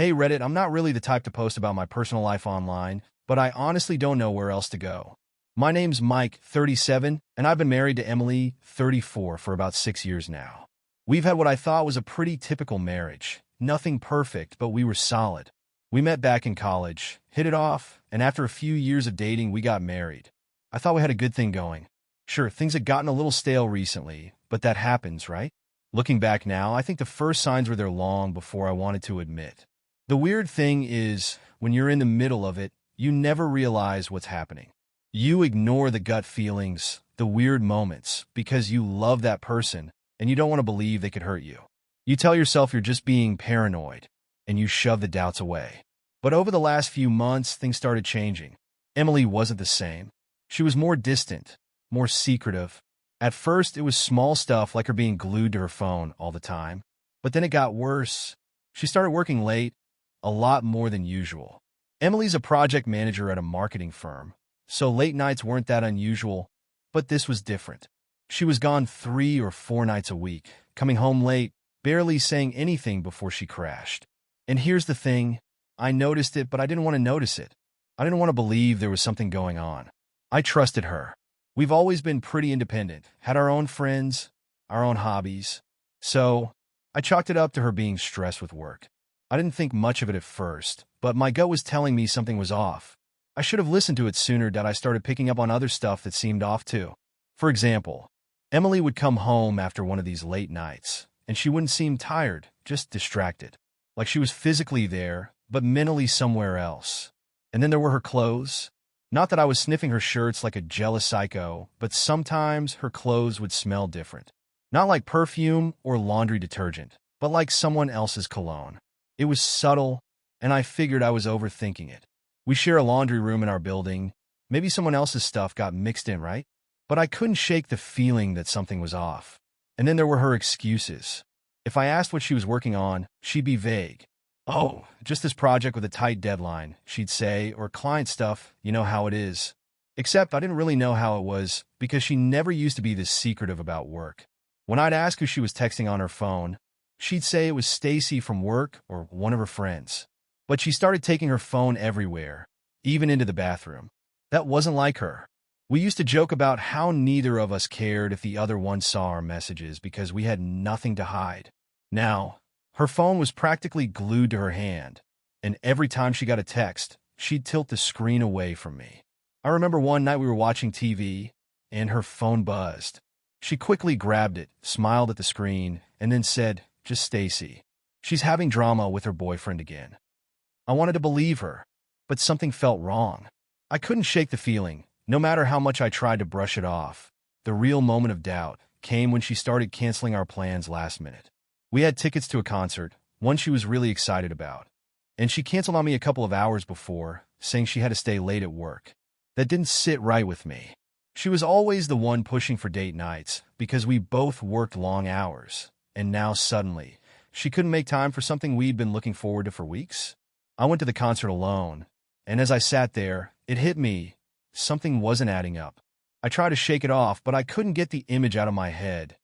Hey Reddit, I'm not really the type to post about my personal life online, but I honestly don't know where else to go. My name's Mike, 37, and I've been married to Emily, 34, for about 6 years now. We've had what I thought was a pretty typical marriage. Nothing perfect, but we were solid. We met back in college, hit it off, and after a few years of dating, we got married. I thought we had a good thing going. Sure, things had gotten a little stale recently, but that happens, right? Looking back now, I think the first signs were there long before I wanted to admit. The weird thing is, when you're in the middle of it, you never realize what's happening. You ignore the gut feelings, the weird moments, because you love that person and you don't want to believe they could hurt you. You tell yourself you're just being paranoid, and you shove the doubts away. But over the last few months, things started changing. Emily wasn't the same. She was more distant, more secretive. At first, it was small stuff like her being glued to her phone all the time. But then it got worse. She started working late, a lot more than usual. Emily's a project manager at a marketing firm, so late nights weren't that unusual, but this was different. She was gone 3 or 4 nights a week, coming home late, barely saying anything before she crashed. And here's the thing, I noticed it, but I didn't want to notice it. I didn't want to believe there was something going on. I trusted her. We've always been pretty independent, had our own friends, our own hobbies. So, I chalked it up to her being stressed with work. I didn't think much of it at first, but my gut was telling me something was off. I should have listened to it sooner that I started picking up on other stuff that seemed off too. For example, Emily would come home after one of these late nights, and she wouldn't seem tired, just distracted. Like she was physically there, but mentally somewhere else. And then there were her clothes. Not that I was sniffing her shirts like a jealous psycho, but sometimes her clothes would smell different. Not like perfume or laundry detergent, but like someone else's cologne. It was subtle, and I figured I was overthinking it. We share a laundry room in our building. Maybe someone else's stuff got mixed in, right? But I couldn't shake the feeling that something was off. And then there were her excuses. If I asked what she was working on, she'd be vague. Oh, just this project with a tight deadline, she'd say, or client stuff, you know how it is. Except I didn't really know how it was, because she never used to be this secretive about work. When I'd ask who she was texting on her phone, she'd say it was Stacy from work or one of her friends. But she started taking her phone everywhere, even into the bathroom. That wasn't like her. We used to joke about how neither of us cared if the other one saw our messages because we had nothing to hide. Now, her phone was practically glued to her hand, and every time she got a text, she'd tilt the screen away from me. I remember one night we were watching TV, and her phone buzzed. She quickly grabbed it, smiled at the screen, and then said, "Just Stacy. She's having drama with her boyfriend again." I wanted to believe her, but something felt wrong. I couldn't shake the feeling, no matter how much I tried to brush it off. The real moment of doubt came when she started canceling our plans last minute. We had tickets to a concert, one she was really excited about, and she canceled on me a couple of hours before, saying she had to stay late at work. That didn't sit right with me. She was always the one pushing for date nights because we both worked long hours, and now suddenly, she couldn't make time for something we'd been looking forward to for weeks. I went to the concert alone, and as I sat there, it hit me. Something wasn't adding up. I tried to shake it off, but I couldn't get the image out of my head.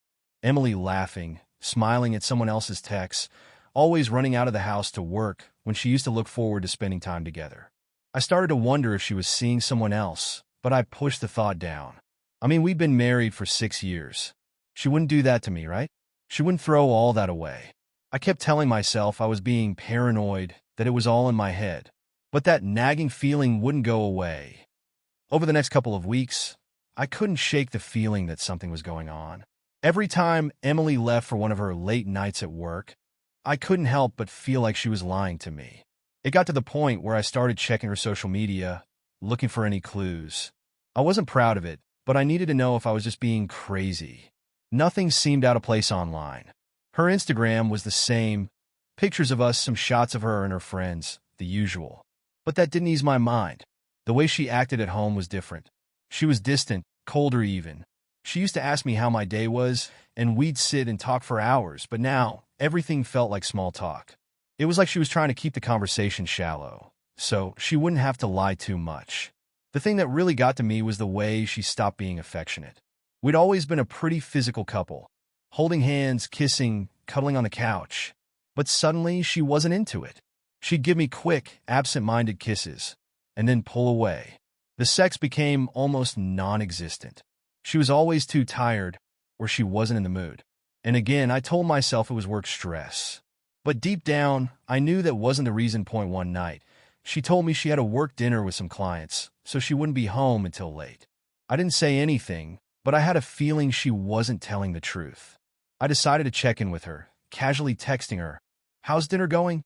Emily laughing, smiling at someone else's texts, always running out of the house to work when she used to look forward to spending time together. I started to wonder if she was seeing someone else, but I pushed the thought down. I mean, we'd been married for 6 years. She wouldn't do that to me, right? She wouldn't throw all that away. I kept telling myself I was being paranoid, that it was all in my head. But that nagging feeling wouldn't go away. Over the next couple of weeks, I couldn't shake the feeling that something was going on. Every time Emily left for one of her late nights at work, I couldn't help but feel like she was lying to me. It got to the point where I started checking her social media, looking for any clues. I wasn't proud of it, but I needed to know if I was just being crazy. Nothing seemed out of place online. Her Instagram was the same, pictures of us, some shots of her and her friends, the usual. But that didn't ease my mind. The way she acted at home was different. She was distant, colder even. She used to ask me how my day was, and we'd sit and talk for hours, but now everything felt like small talk. It was like she was trying to keep the conversation shallow, so she wouldn't have to lie too much. The thing that really got to me was the way she stopped being affectionate. We'd always been a pretty physical couple, holding hands, kissing, cuddling on the couch. But suddenly, she wasn't into it. She'd give me quick, absent-minded kisses, and then pull away. The sex became almost non-existent. She was always too tired, or she wasn't in the mood. And again, I told myself it was work stress. But deep down, I knew that wasn't the reason. Point one night, she told me she had a work dinner with some clients, so she wouldn't be home until late. I didn't say anything, but I had a feeling she wasn't telling the truth. I decided to check in with her, casually texting her, "How's dinner going?"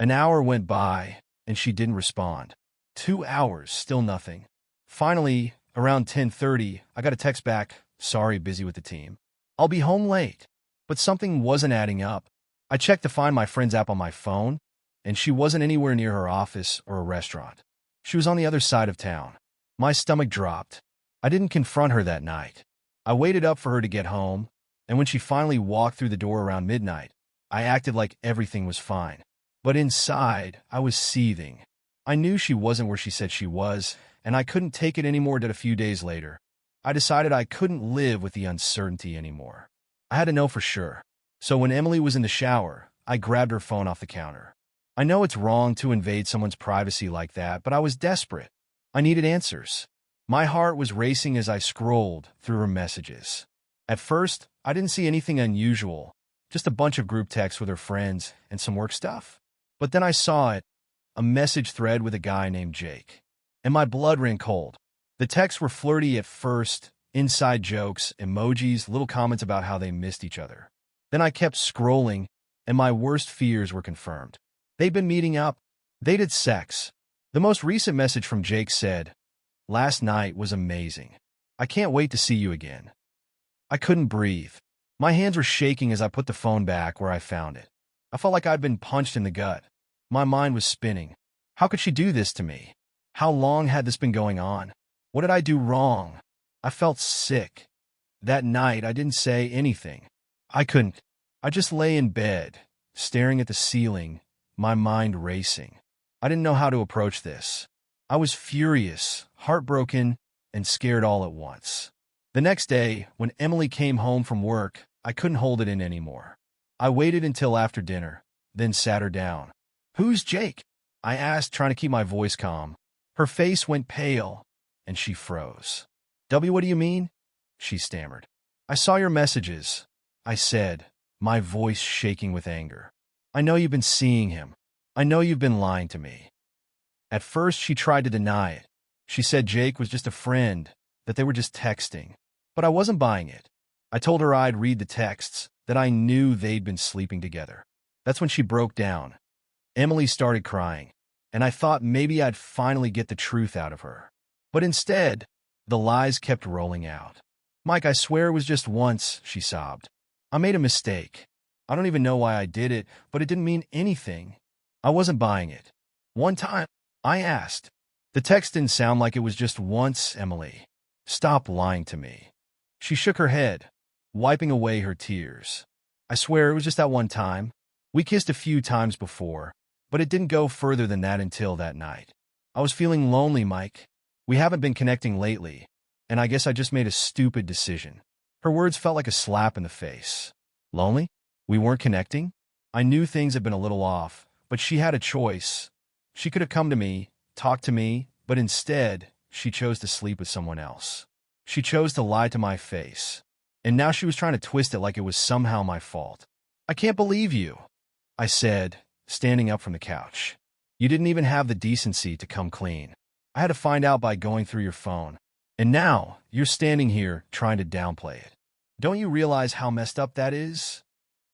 An hour went by, and she didn't respond. 2 hours, still nothing. Finally, around 10:30, I got a text back, "Sorry, busy with the team. I'll be home late." But something wasn't adding up. I checked to find my friend's app on my phone, and she wasn't anywhere near her office or a restaurant. She was on the other side of town. My stomach dropped. I didn't confront her that night. I waited up for her to get home, and when she finally walked through the door around midnight, I acted like everything was fine. But inside, I was seething. I knew she wasn't where she said she was, and I couldn't take it anymore. That a few days later, I decided I couldn't live with the uncertainty anymore. I had to know for sure. So when Emily was in the shower, I grabbed her phone off the counter. I know it's wrong to invade someone's privacy like that, but I was desperate. I needed answers. My heart was racing as I scrolled through her messages. At first, I didn't see anything unusual, just a bunch of group texts with her friends and some work stuff. But then I saw it, a message thread with a guy named Jake. And my blood ran cold. The texts were flirty at first, inside jokes, emojis, little comments about how they missed each other. Then I kept scrolling, and my worst fears were confirmed. They'd been meeting up. They'd had sex. The most recent message from Jake said, "Last night was amazing. I can't wait to see you again." I couldn't breathe. My hands were shaking as I put the phone back where I found it. I felt like I'd been punched in the gut. My mind was spinning. How could she do this to me? How long had this been going on? What did I do wrong? I felt sick. That night, I didn't say anything. I couldn't. I just lay in bed, staring at the ceiling, my mind racing. I didn't know how to approach this. I was furious, heartbroken, and scared all at once. The next day, when Emily came home from work, I couldn't hold it in anymore. I waited until after dinner, then sat her down. "Who's Jake?" I asked, trying to keep my voice calm. Her face went pale, and she froze. What do you mean?" she stammered. "I saw your messages," I said, my voice shaking with anger. "I know you've been seeing him. I know you've been lying to me." At first, she tried to deny it. She said Jake was just a friend, that they were just texting. But I wasn't buying it. I told her I'd read the texts, that I knew they'd been sleeping together. That's when she broke down. Emily started crying, and I thought maybe I'd finally get the truth out of her. But instead, the lies kept rolling out. "Mike, I swear it was just once," she sobbed. "I made a mistake. I don't even know why I did it, but it didn't mean anything." I wasn't buying it. "One time," I asked. "The text didn't sound like it was just once, Emily. Stop lying to me." She shook her head, wiping away her tears. "I swear it was just that one time. We kissed a few times before, but it didn't go further than that until that night. I was feeling lonely, Mike. We haven't been connecting lately, and I guess I just made a stupid decision." Her words felt like a slap in the face. Lonely? We weren't connecting? I knew things had been a little off, but she had a choice. She could have come to me, talked to me, but instead, she chose to sleep with someone else. She chose to lie to my face. And now she was trying to twist it like it was somehow my fault. "I can't believe you," I said, standing up from the couch. "You didn't even have the decency to come clean. I had to find out by going through your phone. And now, you're standing here trying to downplay it. Don't you realize how messed up that is?"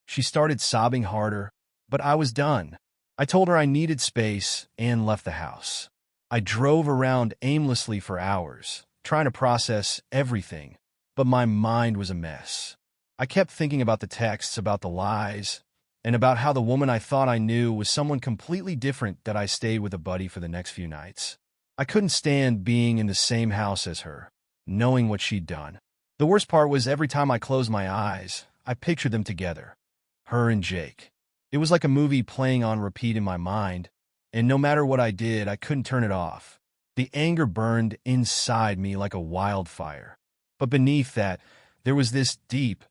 She started sobbing harder, but I was done. I told her I needed space and left the house. I drove around aimlessly for hours, trying to process everything, but my mind was a mess. I kept thinking about the texts, about the lies, and about how the woman I thought I knew was someone completely different, that I stayed with a buddy for the next few nights. I couldn't stand being in the same house as her, knowing what she'd done. The worst part was every time I closed my eyes, I pictured them together, her and Jake. It was like a movie playing on repeat in my mind, and no matter what I did, I couldn't turn it off. The anger burned inside me like a wildfire. But beneath that, there was this deep,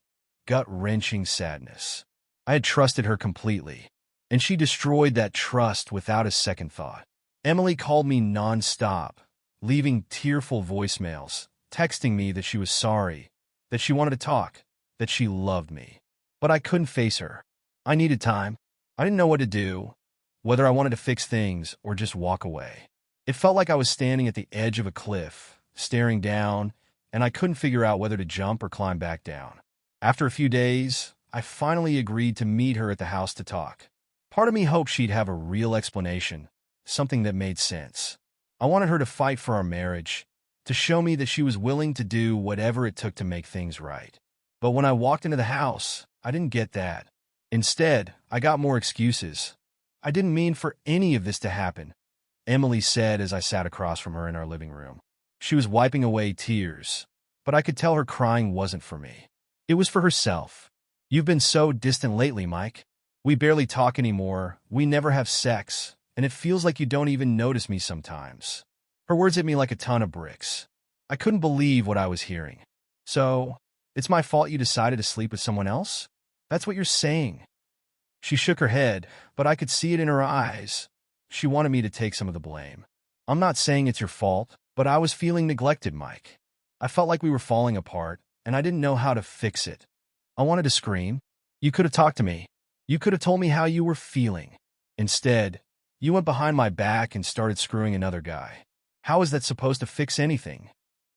gut-wrenching sadness. I had trusted her completely. and she destroyed that trust without a second thought. Emily called me nonstop, leaving tearful voicemails, texting me that she was sorry, that she wanted to talk, that she loved me. But I couldn't face her. I needed time. I didn't know what to do, whether I wanted to fix things or just walk away. It felt like I was standing at the edge of a cliff, staring down, and I couldn't figure out whether to jump or climb back down. After a few days, I finally agreed to meet her at the house to talk. Part of me hoped she'd have a real explanation, something that made sense. I wanted her to fight for our marriage, to show me that she was willing to do whatever it took to make things right. But when I walked into the house, I didn't get that. Instead, I got more excuses. I didn't mean for any of this to happen, Emily said as I sat across from her in our living room. She was wiping away tears, but I could tell her crying wasn't for me. It was for herself. You've been so distant lately, Mike. We barely talk anymore, we never have sex, and it feels like you don't even notice me sometimes. Her words hit me like a ton of bricks. I couldn't believe what I was hearing. So, it's my fault you decided to sleep with someone else? That's what you're saying. She shook her head, but I could see it in her eyes. She wanted me to take some of the blame. I'm not saying it's your fault, but I was feeling neglected, Mike. I felt like we were falling apart, and I didn't know how to fix it. I wanted to scream. You could have talked to me. You could have told me how you were feeling. Instead, you went behind my back and started screwing another guy. How is that supposed to fix anything?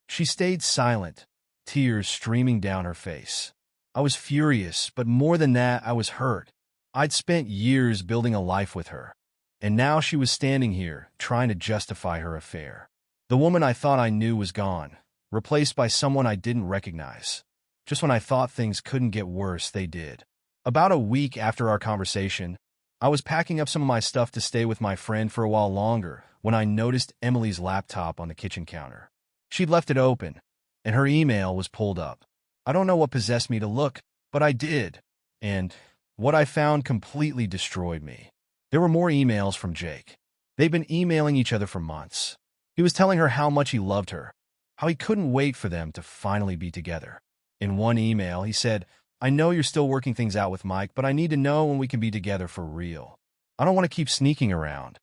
She stayed silent, tears streaming down her face. I was furious, but more than that, I was hurt. I'd spent years building a life with her, and now she was standing here, trying to justify her affair. The woman I thought I knew was gone, replaced by someone I didn't recognize. Just when I thought things couldn't get worse, they did. About a week after our conversation, I was packing up some of my stuff to stay with my friend for a while longer when I noticed Emily's laptop on the kitchen counter. She'd left it open, and her email was pulled up. I don't know what possessed me to look, but I did, and what I found completely destroyed me. There were more emails from Jake. They'd been emailing each other for months. He was telling her how much he loved her, how he couldn't wait for them to finally be together. In one email, he said, I know you're still working things out with Mike, but I need to know when we can be together for real. I don't want to keep sneaking around.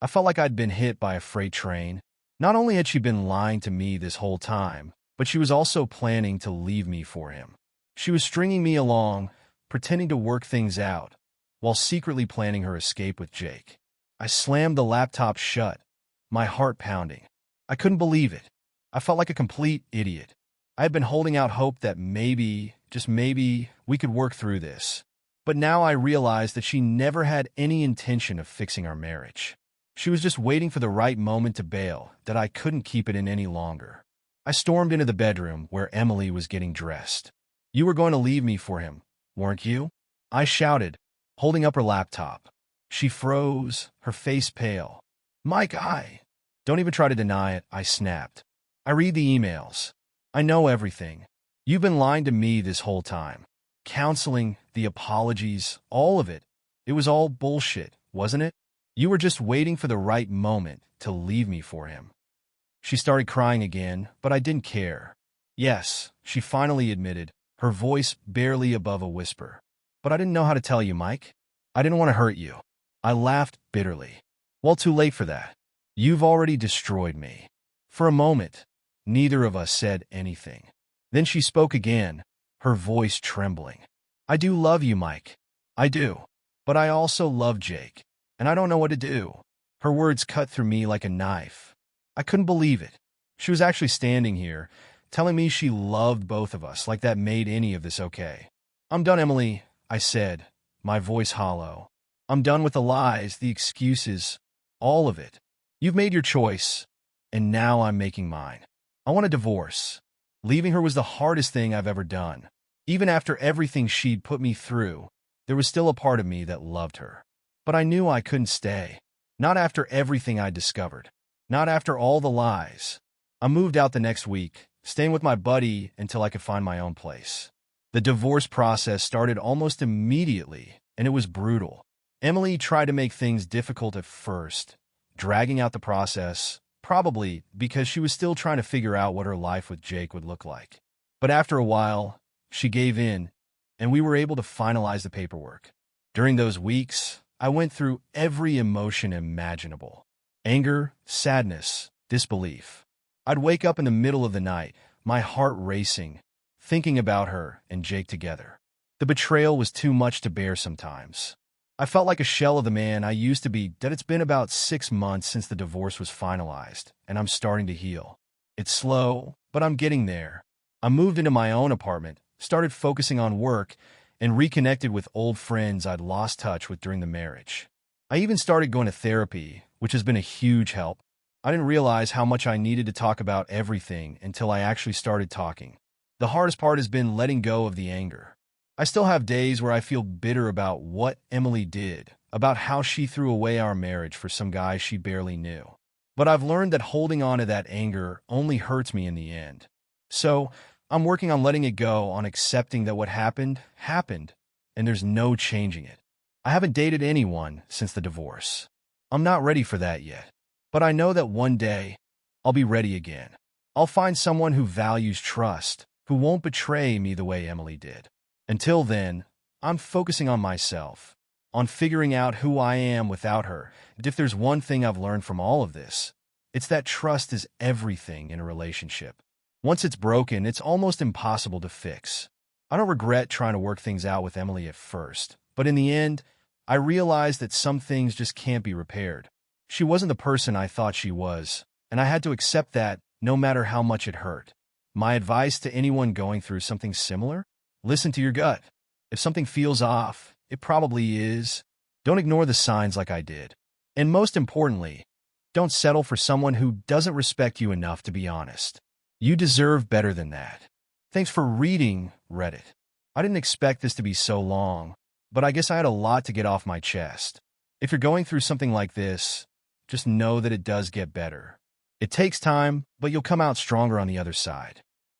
I felt like I'd been hit by a freight train. Not only had she been lying to me this whole time, but she was also planning to leave me for him. She was stringing me along, pretending to work things out, while secretly planning her escape with Jake. I slammed the laptop shut, my heart pounding. I couldn't believe it. I felt like a complete idiot. I had been holding out hope that maybe, just maybe, we could work through this. But now I realized that she never had any intention of fixing our marriage. She was just waiting for the right moment to bail, that I couldn't keep it in any longer. I stormed into the bedroom where Emily was getting dressed. You were going to leave me for him, weren't you? I shouted, holding up her laptop. She froze, her face pale. Mike, Don't even try to deny it, I snapped. I read the emails. I know everything. You've been lying to me this whole time. Counseling, the apologies, all of it. It was all bullshit, wasn't it? You were just waiting for the right moment to leave me for him. She started crying again, but I didn't care. Yes, she finally admitted, her voice barely above a whisper. But I didn't know how to tell you, Mike. I didn't want to hurt you. I laughed bitterly. Well, too late for that. You've already destroyed me. For a moment, neither of us said anything. Then she spoke again, her voice trembling. I do love you, Mike. I do. But I also love Jake, and I don't know what to do. Her words cut through me like a knife. I couldn't believe it. She was actually standing here, telling me she loved both of us, like that made any of this okay. I'm done, Emily, I said, my voice hollow. I'm done with the lies, the excuses, all of it. You've made your choice, and now I'm making mine. I want a divorce. Leaving her was the hardest thing I've ever done. Even after everything she'd put me through, there was still a part of me that loved her. But I knew I couldn't stay. Not after everything I'd discovered. Not after all the lies. I moved out the next week, staying with my buddy until I could find my own place. The divorce process started almost immediately, and it was brutal. Emily tried to make things difficult at first, dragging out the process, probably because she was still trying to figure out what her life with Jake would look like. But after a while, she gave in, and we were able to finalize the paperwork. During those weeks, I went through every emotion imaginable. Anger, sadness, disbelief. I'd wake up in the middle of the night, my heart racing, thinking about her and Jake together. The betrayal was too much to bear sometimes. I felt like a shell of the man I used to be. That it's been about 6 months since the divorce was finalized, and I'm starting to heal. It's slow, but I'm getting there. I moved into my own apartment, started focusing on work, and reconnected with old friends I'd lost touch with during the marriage. I even started going to therapy, which has been a huge help. I didn't realize how much I needed to talk about everything until I actually started talking. The hardest part has been letting go of the anger. I still have days where I feel bitter about what Emily did, about how she threw away our marriage for some guy she barely knew. But I've learned that holding on to that anger only hurts me in the end. So, I'm working on letting it go, on accepting that what happened, happened, and there's no changing it. I haven't dated anyone since the divorce. I'm not ready for that yet. But I know that one day, I'll be ready again. I'll find someone who values trust, who won't betray me the way Emily did. Until then, I'm focusing on myself, on figuring out who I am without her. And if there's one thing I've learned from all of this, it's that trust is everything in a relationship. Once it's broken, it's almost impossible to fix. I don't regret trying to work things out with Emily at first, but in the end, I realized that some things just can't be repaired. She wasn't the person I thought she was, and I had to accept that no matter how much it hurt. My advice to anyone going through something similar? Listen to your gut. If something feels off, it probably is. Don't ignore the signs like I did. And most importantly, don't settle for someone who doesn't respect you enough to be honest. You deserve better than that. Thanks for reading Reddit. I didn't expect this to be so long, but I guess I had a lot to get off my chest. If you're going through something like this, just know that it does get better. It takes time, but you'll come out stronger on the other side.